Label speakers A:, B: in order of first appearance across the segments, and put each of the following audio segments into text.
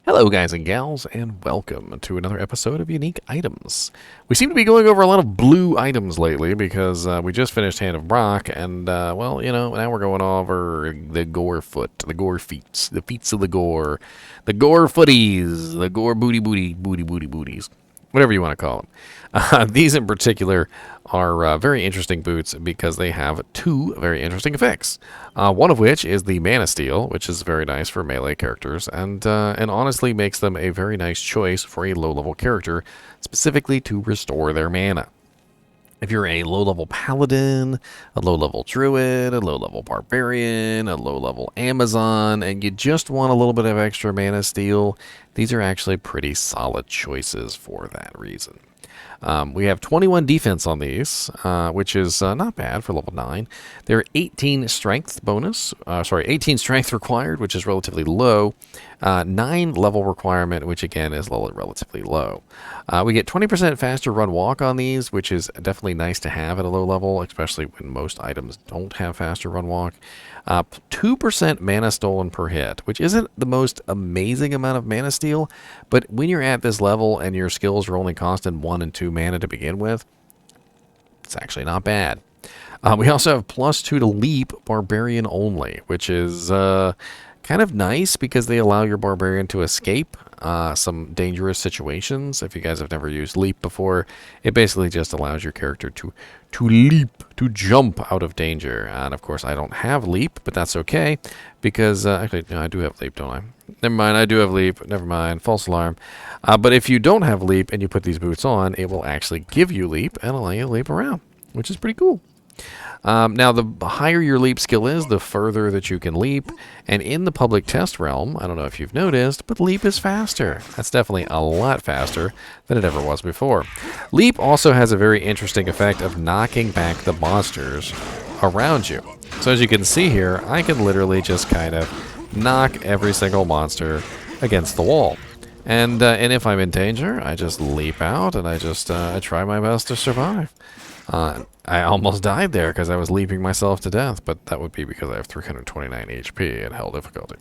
A: Hello, guys and gals, and welcome to another episode of Unique Items. We seem to be going over a lot of blue items lately because we just finished Hand of Brock, and, well, now we're going over the Gorefoot, the Gore feats, the feats of the Gore footies, the Gore booties, whatever you want to call them. These in particular are very interesting boots because they have two very interesting effects. One of which is the Mana Steal, which is very nice for melee characters, and honestly makes them a very nice choice for a low-level character, specifically to restore their mana. If you're a low-level paladin, a low-level druid, a low-level barbarian, a low-level Amazon, and you just want a little bit of extra mana steal, these are actually pretty solid choices for that reason. We have 21 defense on these, which is not bad for level 9. They're 18 strength bonus, 18 strength required, which is relatively low. 9 level requirement, which again is relatively low. We get 20% faster run walk on these, which is definitely nice to have at a low level, especially when most items don't have faster run walk. 2% mana stolen per hit, which isn't the most amazing amount of mana steal, but when you're at this level and your skills are only costing 1 and 2 mana to begin with, it's actually not bad. We also have +2 to leap Barbarian only, which is kind of nice because they allow your Barbarian to escape some dangerous situations. If you guys have never used leap before, it basically just allows your character to leap, to jump out of danger. And of course, I don't have leap, but that's okay because actually, no, I do have leap, don't I? Never mind, I do have leap. Never mind, false alarm. But if you don't have leap and you put these boots on, it will actually give you leap and allow you to leap around, which is pretty cool. Now, the higher your leap skill is, the further that you can leap. And in the public test realm, I don't know if you've noticed, but leap is faster. That's definitely a lot faster than it ever was before. Leap also has a very interesting effect of knocking back the monsters around you. So as you can see here, I can literally just kind of knock every single monster against the wall. And if I'm in danger, I just leap out and I just try my best to survive. I almost died there because I was leaping myself to death, but that would be because I have 329 HP at hell difficulty.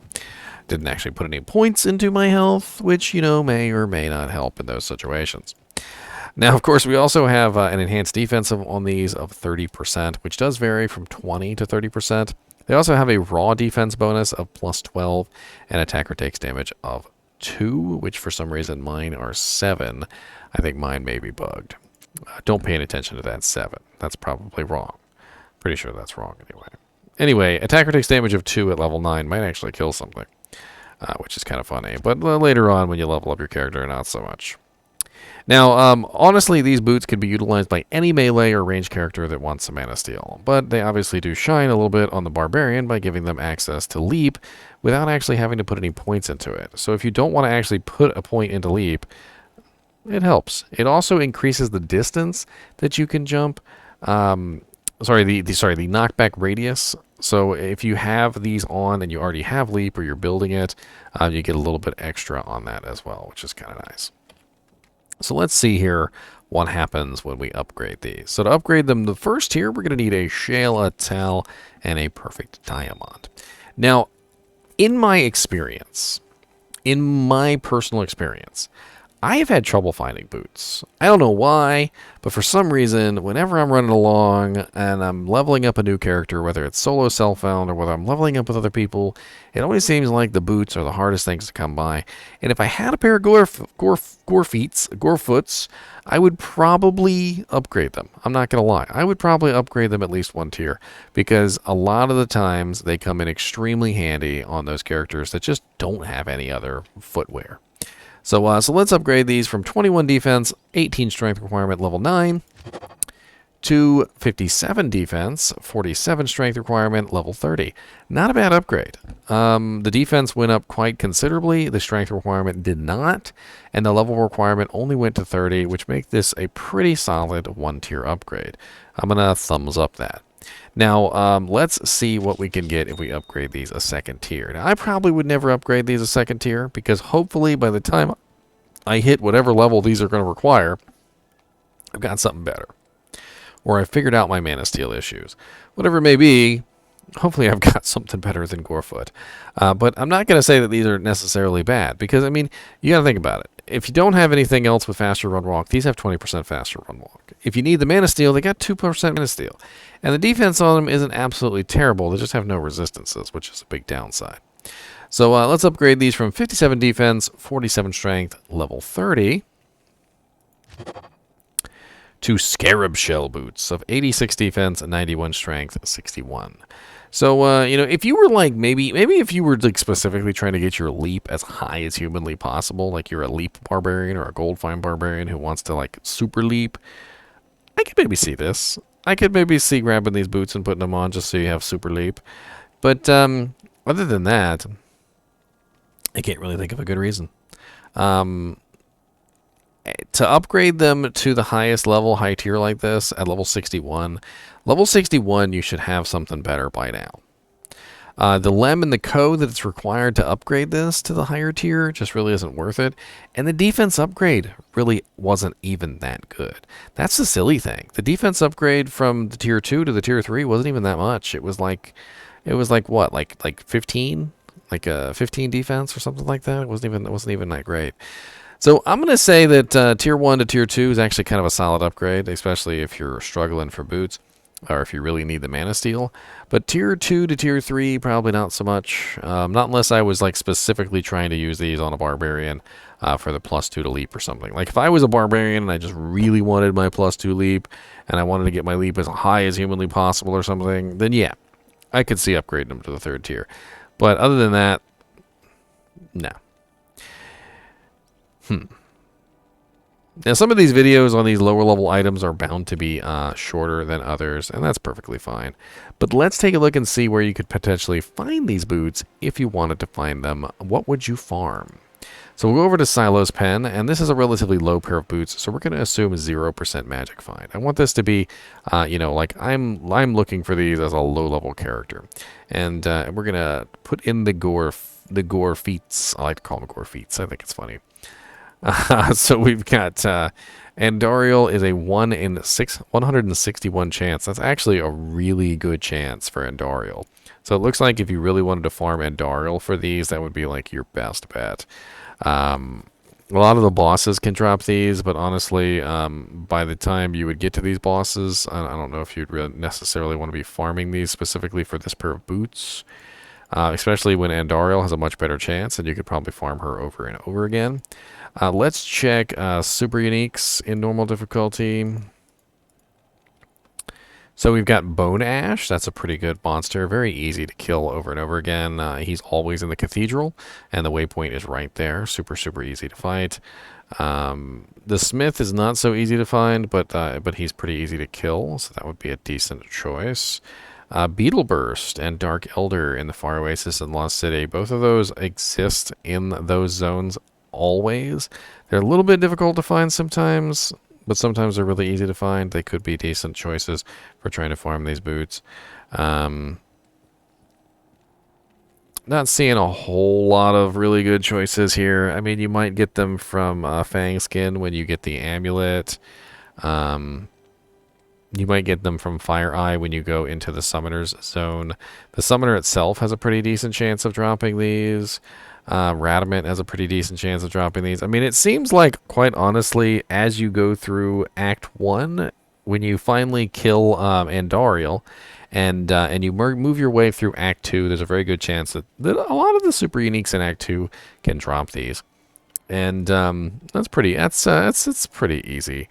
A: Didn't actually put any points into my health, which, may or may not help in those situations. Now, of course, we also have an enhanced defensive on these of 30%, which does vary from 20 to 30%. They also have a raw defense bonus of +12, and attacker takes damage of 2, which for some reason mine are 7. I think mine may be bugged. Don't pay any attention to that 7. That's probably wrong. Pretty sure that's wrong anyway. Anyway, attacker takes damage of 2 at level 9 might actually kill something, which is kind of funny. But later on when you level up your character, not so much. Now, honestly, these boots can be utilized by any melee or range character that wants some mana steal. But they obviously do shine a little bit on the Barbarian by giving them access to leap without actually having to put any points into it. So if you don't want to actually put a point into leap, it helps. It also increases the distance that you can jump. The knockback radius. So if you have these on and you already have leap or you're building it, you get a little bit extra on that as well, which is kind of nice. So let's see here what happens when we upgrade these. So to upgrade them, the first tier, we're going to need a shale, a tell, and a perfect diamond. Now, in my personal experience, I have had trouble finding boots. I don't know why, but for some reason, whenever I'm running along and I'm leveling up a new character, whether it's solo self-found or whether I'm leveling up with other people, it always seems like the boots are the hardest things to come by. And if I had a pair of Gorefoots, I would probably upgrade them. I'm not going to lie. I would probably upgrade them at least one tier because a lot of the times they come in extremely handy on those characters that just don't have any other footwear. So let's upgrade these from 21 defense, 18 strength requirement, level 9, to 57 defense, 47 strength requirement, level 30. Not a bad upgrade. The defense went up quite considerably. The strength requirement did not, and the level requirement only went to 30, which makes this a pretty solid one-tier upgrade. I'm going to thumbs up that. Now, let's see what we can get if we upgrade these a second tier. Now, I probably would never upgrade these a second tier because hopefully by the time I hit whatever level these are going to require, I've got something better. Or I've figured out my mana steal issues. Whatever it may be, Hopefully I've got something better than Gorefoot. But I'm not going to say that these are necessarily bad, because, I mean, you got to think about it. If you don't have anything else with faster run walk, these have 20% faster run walk. If you need the mana steal, they got 2% mana steal. And the defense on them isn't absolutely terrible. They just have no resistances, which is a big downside. So let's upgrade these from 57 defense, 47 strength, level 30, to Scarab Shell boots of 86 defense, 91 strength, 61. So, you know, if you were like, maybe if you were like specifically trying to get your leap as high as humanly possible, like you're a leap barbarian or a gold fine barbarian who wants to like super leap, I could maybe see this. I could maybe see grabbing these boots and putting them on just so you have super leap. But other than that, I can't really think of a good reason. To upgrade them to the highest level, high tier like this at level 61, you should have something better by now. The lem and the code that it's required to upgrade this to the higher tier just really isn't worth it. And the defense upgrade really wasn't even that good. That's the silly thing. The defense upgrade from the tier 2 to the tier 3 wasn't even that much. It was like what? Like 15? Like a 15 defense or something like that. It wasn't even that great. So I'm going to say that tier 1 to tier 2 is actually kind of a solid upgrade, especially if you're struggling for boots or if you really need the mana steal. But tier 2 to tier 3, probably not so much. Not unless I was like specifically trying to use these on a barbarian for the +2 to leap or something. Like if I was a barbarian and I just really wanted my +2 leap and I wanted to get my leap as high as humanly possible or something, then yeah, I could see upgrading them to the 3rd tier. But other than that, no. Now, some of these videos on these lower level items are bound to be shorter than others, and that's perfectly fine. But let's take a look and see where you could potentially find these boots if you wanted to find them. What would you farm? So we'll go over to Silo's Pen, and this is a relatively low pair of boots, so we're going to assume 0% magic find. I want this to be, you know, like I'm looking for these as a low-level character. And we're going to put in the Gorefeets. I like to call them Gorefeets. I think it's funny. So we've got Andariel is a 1 in 161 chance. That's actually a really good chance for Andariel. So it looks like if you really wanted to farm Andariel for these, that would be like your best bet. A lot of the bosses can drop these, but honestly, by the time you would get to these bosses, I don't know if you'd really necessarily want to be farming these specifically for this pair of boots. Especially when Andariel has a much better chance, and you could probably farm her over and over again. Let's check super uniques in normal difficulty. So we've got Bone Ash. That's a pretty good monster. Very easy to kill over and over again. He's always in the cathedral, and the waypoint is right there. Super, super easy to fight. The Smith is not so easy to find, but he's pretty easy to kill, so that would be a decent choice. Beetle Burst and Dark Elder in the Far Oasis and Lost City. Both of those exist in those zones always. They're a little bit difficult to find sometimes, but sometimes they're really easy to find. They could be decent choices for trying to farm these boots. Not seeing a whole lot of really good choices here. I mean, you might get them from Fang Skin when you get the amulet. You might get them from Fire Eye when you go into the Summoner's Zone. The Summoner itself has a pretty decent chance of dropping these. Radamant has a pretty decent chance of dropping these. I mean, it seems like, quite honestly, as you go through Act 1, when you finally kill Andariel, and you move your way through Act 2, there's a very good chance that a lot of the super uniques in Act 2 can drop these. And it's pretty easy.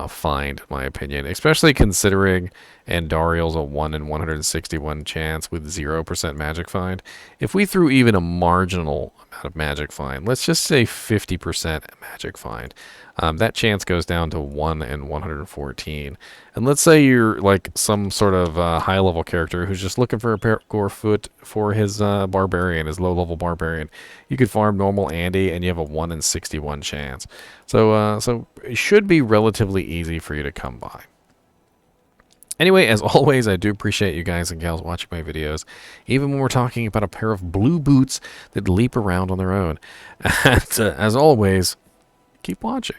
A: Find, in my opinion, especially considering Andariel's a 1 in 161 chance with 0% magic find. If we threw even a marginal amount of magic find, let's just say 50% magic find, that chance goes down to 1 in 114. And let's say you're like some sort of high-level character who's just looking for a Gorefoot for his barbarian, his low-level barbarian. You could farm normal Andy, and you have a 1 in 61 chance. So it should be relatively easy for you to come by. Anyway, as always, I do appreciate you guys and gals watching my videos, even when we're talking about a pair of blue boots that leap around on their own. And, as always, keep watching.